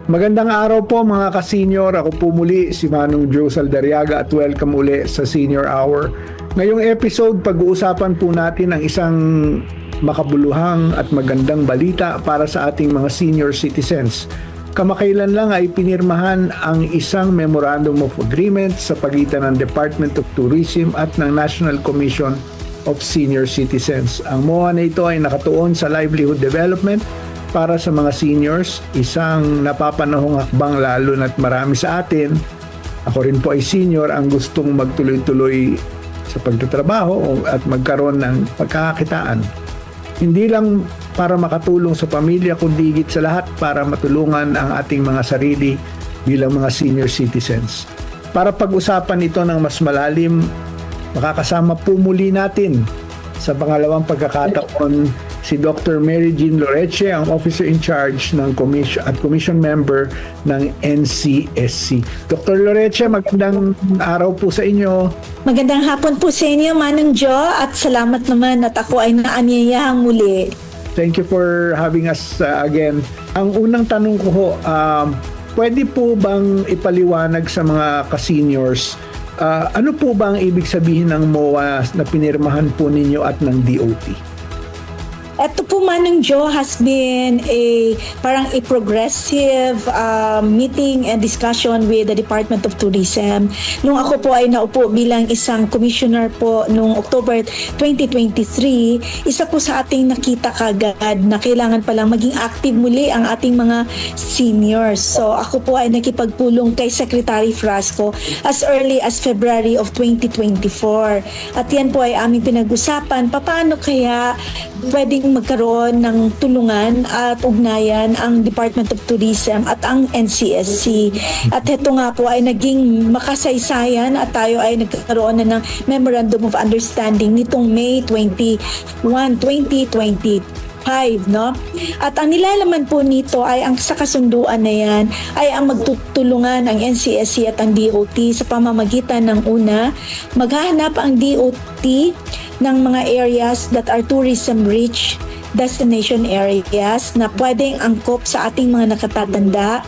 Magandang araw po mga ka-senior. Ako po muli si Manong Joe Saldariaga at welcome uli sa Senior Hour. Ngayong episode, pag-uusapan po natin ang isang makabuluhang at magandang balita para sa ating mga senior citizens. Kamakailan lang ay pinirmahan ang isang Memorandum of Agreement sa pagitan ng Department of Tourism at ng National Commission of Senior Citizens. Ang MOA na ito ay nakatuon sa livelihood development para sa mga seniors, isang napapanahong hakbang lalo na't marami sa atin, ako rin po ay senior, ang gustong magtuloy-tuloy sa pagtatrabaho at magkaroon ng pagkakakitaan. Hindi lang para makatulong sa pamilya, kundi higit sa lahat para matulungan ang ating mga sarili bilang mga senior citizens. Para pag-usapan ito ng mas malalim, makakasama po muli natin sa pangalawang pagkakataon si Dr. Mary Jean Loreche, ang Officer in Charge ng Commission Member ng NCSC. Dr. Loreche, magandang araw po sa inyo. Magandang hapon po sa inyo, Manong Joe, at salamat naman at ako ay naanyayahang muli. Thank you for having us again. Ang unang tanong ko ho, pwede po bang ipaliwanag sa mga ka-seniors, ano po ba ang ibig sabihin ng MOA na pinirmahan po ninyo at ng DOT? Ito po, Manong Joe, has been parang a progressive meeting and discussion with the Department of Tourism. Nung ako po ay naupo bilang isang commissioner po noong October 2023, isa po sa ating nakita kagad na kailangan palang maging active muli ang ating mga seniors. So ako po ay nakipagpulong kay Secretary Frasco as early as February of 2024. At yan po ay aming pinag-usapan, paano kaya pwedeng magkaroon ng tulungan at ugnayan ang Department of Tourism at ang NCSC. At ito nga po ay naging makasaysayan at tayo ay nagkaroon na ng Memorandum of Understanding nitong May 21, 2025, no? At ang nilalaman po nito ay ang sa kasunduan na yan ay ang magtutulungan ang NCSC at ang DOT sa pamamagitan ng una, maghahanap ang DOT ng mga areas that are tourism rich destination areas na pwedeng angkop sa ating mga nakatatanda,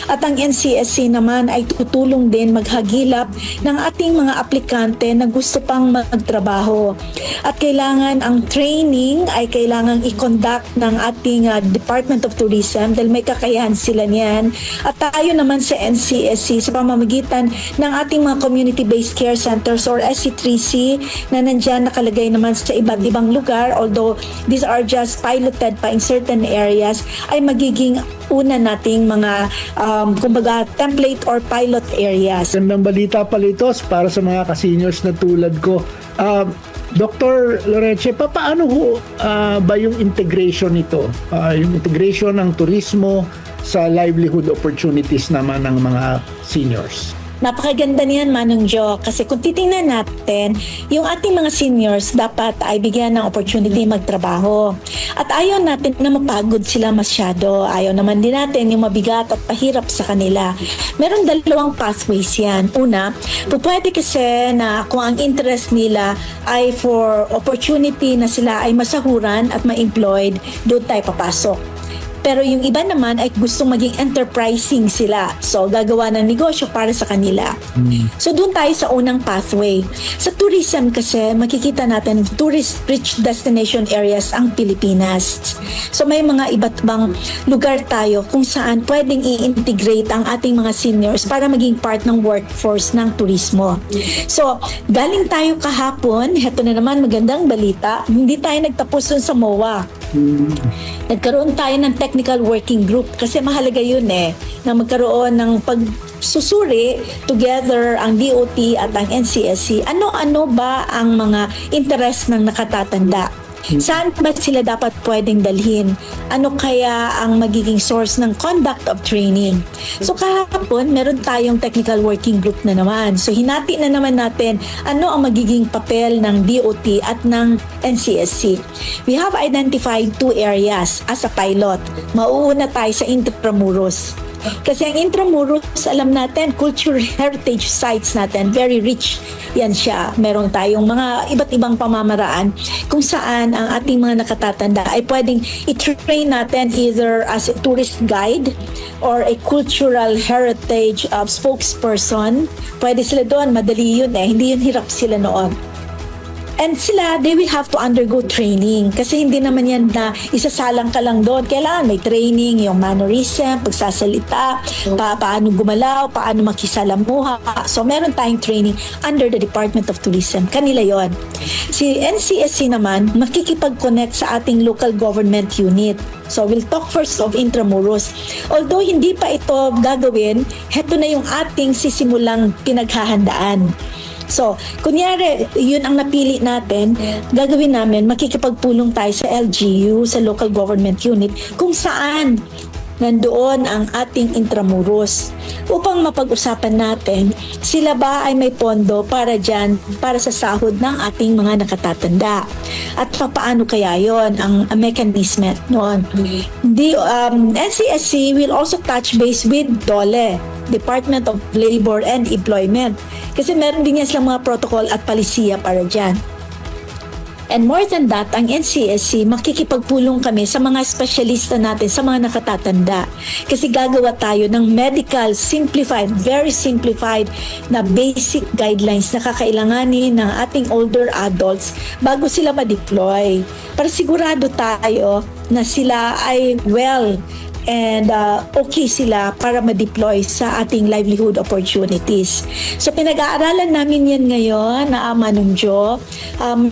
at ang NCSC naman ay tutulong din maghagilap ng ating mga aplikante na gusto pang magtrabaho. At kailangan ang training ay kailangang i-conduct ng ating Department of Tourism dahil may kakayahan sila niyan. At tayo naman sa NCSC sa pamamagitan ng ating mga community-based care centers or SC3C na nandyan nakalagay naman sa iba't ibang lugar, although these are just piloted pa in certain areas, ay magiging una nating mga kumbaga template or pilot areas. Gandang balita pala ito para sa mga ka-seniors na tulad ko. Dr. Loreche, paano ba yung integration nito? Yung integration ng turismo sa livelihood opportunities naman ng mga seniors? Napakaganda niyan, Manong Joe, kasi kung titingnan natin, yung ating mga seniors dapat ay bigyan ng opportunity magtrabaho. At ayaw natin na mapagod sila masyado. Ayaw naman din natin yung mabigat at pahirap sa kanila. Meron dalawang pathways yan. Una, pwede kasi na kung ang interest nila ay for opportunity na sila ay masahuran at ma-employed, doon tayo papasok. Pero yung iba naman ay gustong maging enterprising sila. So, gagawa ng negosyo para sa kanila. So, doon tayo sa unang pathway. Sa tourism kasi, makikita natin tourist-rich destination areas ang Pilipinas. So, may mga iba't ibang lugar tayo kung saan pwedeng i-integrate ang ating mga seniors para maging part ng workforce ng turismo. So, galing tayo kahapon, heto na naman magandang balita, hindi tayo nagtapos dun sa MOA. Nagkaroon tayo ng technical working group kasi mahalaga yun na magkaroon ng pagsusuri together ang DOT at ang NCSC. Ano-ano ba ang mga interest ng nakatatanda? Saan ba sila dapat pwedeng dalhin? Ano kaya ang magiging source ng conduct of training? So kahapon, meron tayong technical working group na naman. So hinati na naman natin ano ang magiging papel ng DOT at ng NCSC. We have identified 2 areas as a pilot. Mauuna tayo sa Intramuros. Kasi ang Intramuros, alam natin, cultural heritage sites natin, very rich yan siya. Meron tayong mga iba't ibang pamamaraan kung saan ang ating mga nakatatanda ay pwedeng i-train natin either as a tourist guide or a cultural heritage spokesperson. Pwede sila doon, madali yun hindi yun hirap sila noon. And sila, they will have to undergo training kasi hindi naman yan na isasalang ka lang doon. Kailangan may training, yung mannerism, pagsasalita, paano gumalaw, paano makisalamuha. So meron tayong training under the Department of Tourism. Kanila yon. Si NCSC naman, makikipag-connect sa ating local government unit. So we'll talk first of Intramuros. Although hindi pa ito gagawin, heto na yung ating sisimulang pinaghahandaan. So, kunyari, yun ang napili natin, gagawin namin, makikipagpulong tayo sa LGU, sa local government unit, kung saan nandoon ang ating Intramuros upang mapag-usapan natin sila ba ay may pondo para dyan, para sa sahod ng ating mga nakatatanda at paano kaya yon ang mechanism noon. NCSC will also touch base with DOLE, Department of Labor and Employment, kasi meron din yan silang mga protocol at palisiya para dyan. And more than that, ang NCSC, makikipagpulong kami sa mga espesyalista natin, sa mga nakatatanda. Kasi gagawa tayo ng medical, simplified, very simplified na basic guidelines na kakailanganin ng ating older adults bago sila ma-deploy. Para sigurado tayo na sila ay well and okay sila para ma-deploy sa ating livelihood opportunities. So pinag-aaralan namin yan ngayon na Manong Jo.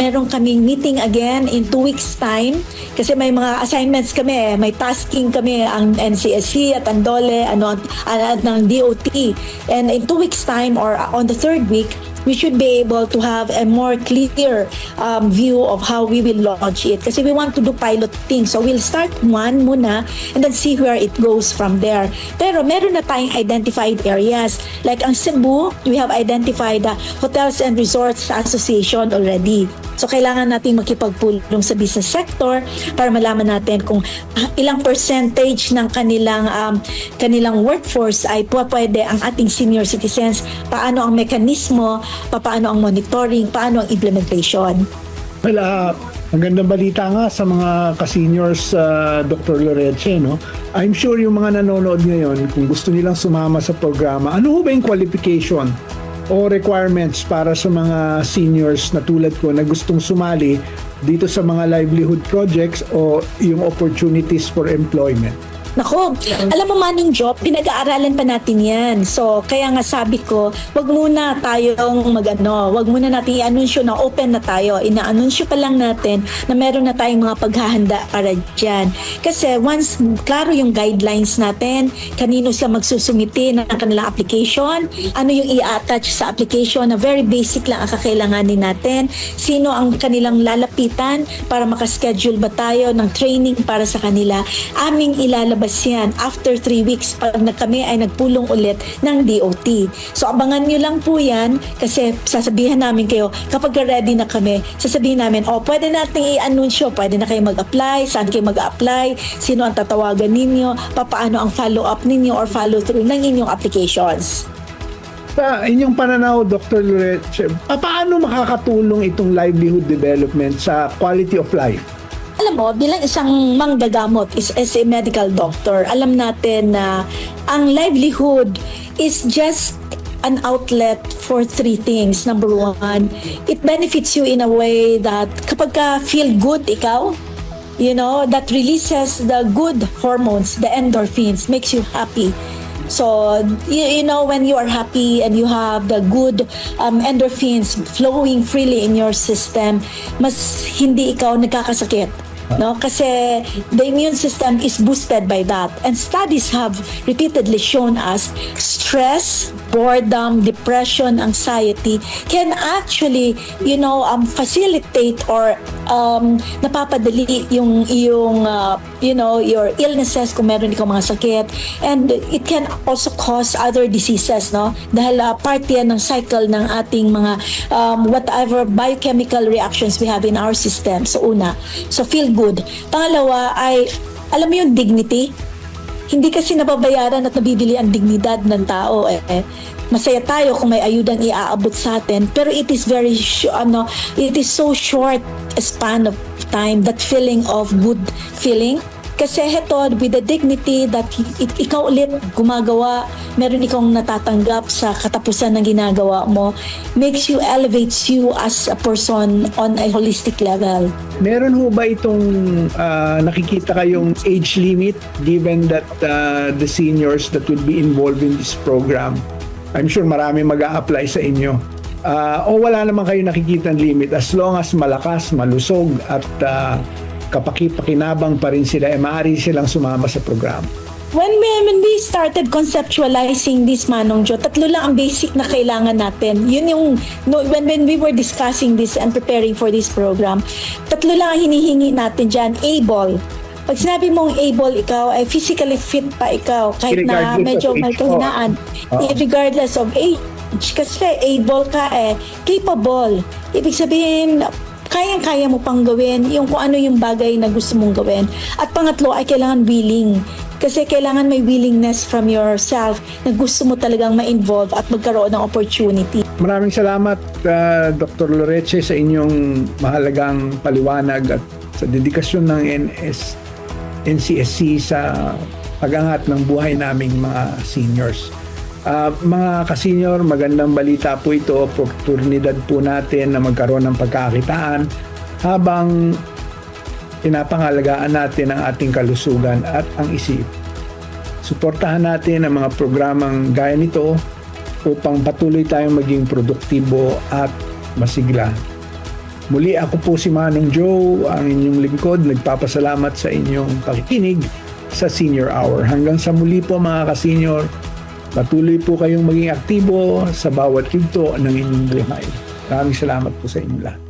Meron kaming meeting again in 2 weeks time kasi may mga assignments kami, may tasking kami ang NCSC at ang DOLE at ng DOT. And in 2 weeks time or on the 3rd week, we should be able to have a more clear view of how we will launch it. Kasi we want to do pilot things. So we'll start one muna and then see where it goes from there. Pero meron na tayong identified areas. Like ang Cebu, we have identified the Hotels and Resorts Association already. So kailangan natin makipagpulong sa business sector para malaman natin kung ilang percentage ng kanilang workforce ay pwede ang ating senior citizens, paano ang mekanismo, paano ang monitoring, paano ang implementation. Well, ang gandang balita nga sa mga ka-seniors, Dr. Loreche, no? I'm sure yung mga nanonood ngayon, kung gusto nilang sumama sa programa, ano ba yung qualification o requirements para sa mga seniors na tulad ko na gustong sumali dito sa mga livelihood projects o yung opportunities for employment? Nako, alam mo Manong Jo, pinag-aaralan pa natin yan. So, kaya nga sabi ko, wag muna tayong wag muna natin i-anunsyo na open na tayo. Ina-anunsyo pa lang natin na meron na tayong mga paghahanda para dyan. Kasi once klaro yung guidelines natin, kanino sila magsusumiti ng kanilang application, ano yung i-attach sa application na very basic lang ang kakailanganin natin, sino ang kanilang lalapitan para makaschedule ba tayo ng training para sa kanila, aming ilalabas yan after 3 weeks pag kami ay nagpulong ulit ng DOT. So abangan nyo lang po yan kasi sasabihan namin kayo kapag ready na kami, sasabihin namin, pwede natin i-anunsyo, pwede na kayo mag-apply, saan kayo mag-apply, sino ang tatawagan ninyo, paano ang follow-up ninyo or follow-through ng inyong applications. Sa inyong pananaw, Dr. Loreche, paano makakatulong itong livelihood development sa quality of life? Alam mo, bilang isang manggagamot, as a medical doctor, alam natin na ang livelihood is just an outlet for 3 things. Number 1, it benefits you in a way that kapag ka feel good ikaw, that releases the good hormones, the endorphins, makes you happy. So, when you are happy and you have the good endorphins flowing freely in your system, mas hindi ikaw nagkakasakit. No, kasi the immune system is boosted by that, and studies have repeatedly shown us stress, boredom, depression, anxiety can actually facilitate or napapadali yung your illnesses kung meron ikaw mga sakit, and it can also cause other diseases, no, dahil part yan ng cycle ng ating mga whatever biochemical reactions we have in our system. So feel good. Pangalawa ay, alam mo yung dignity? Hindi kasi nababayaran at nabibili ang dignidad ng tao. Masaya tayo kung may ayudang iaabot sa atin, pero it is it is so short a span of time, that feeling of good feeling. Kasi heto, with the dignity that ikaw ulit gumagawa, meron ikong natatanggap sa katapusan ng ginagawa mo, elevates you as a person on a holistic level. Meron ho ba itong nakikita kayong age limit given that the seniors that will be involved in this program, I'm sure marami mag-a-apply sa inyo. O wala naman kayo nakikitang limit as long as malakas, malusog at kapaki-pakinabang pa rin sila, maaari silang sumama sa program. When we started conceptualizing this, Manong Jo, tatlo lang ang basic na kailangan natin. Yun yung, when we were discussing this and preparing for this program, tatlo lang ang hinihingi natin dyan. Able. Pag sinabi mong able, ikaw ay physically fit pa ikaw, kahit na medyo may kahinaan. Regardless of age. Kasi able ka capable. Ibig sabihin, kayang-kaya mo pang gawin yung kung ano yung bagay na gusto mong gawin. At pangatlo ay kailangan willing. Kasi kailangan may willingness from yourself na gusto mo talagang ma-involve at magkaroon ng opportunity. Maraming salamat, Dr. Loreche, sa inyong mahalagang paliwanag at sa dedikasyon ng NCSC sa pag-angat ng buhay naming mga seniors. Mga ka-senior, magandang balita po ito, oportunidad po natin na magkaroon ng pagkakitaan habang pinapangalagaan natin ang ating kalusugan at ang isip. Suportahan natin ang mga programang gaya nito upang patuloy tayong maging produktibo at masigla. Muli ako po si Manong Joe, ang inyong lingkod, nagpapasalamat sa inyong pakikinig sa Senior Hour. Hanggang sa muli po mga ka-senior, patuloy po kayong maging aktibo sa bawat yugto ng inyong buhay. Maraming salamat po sa inyo lahat.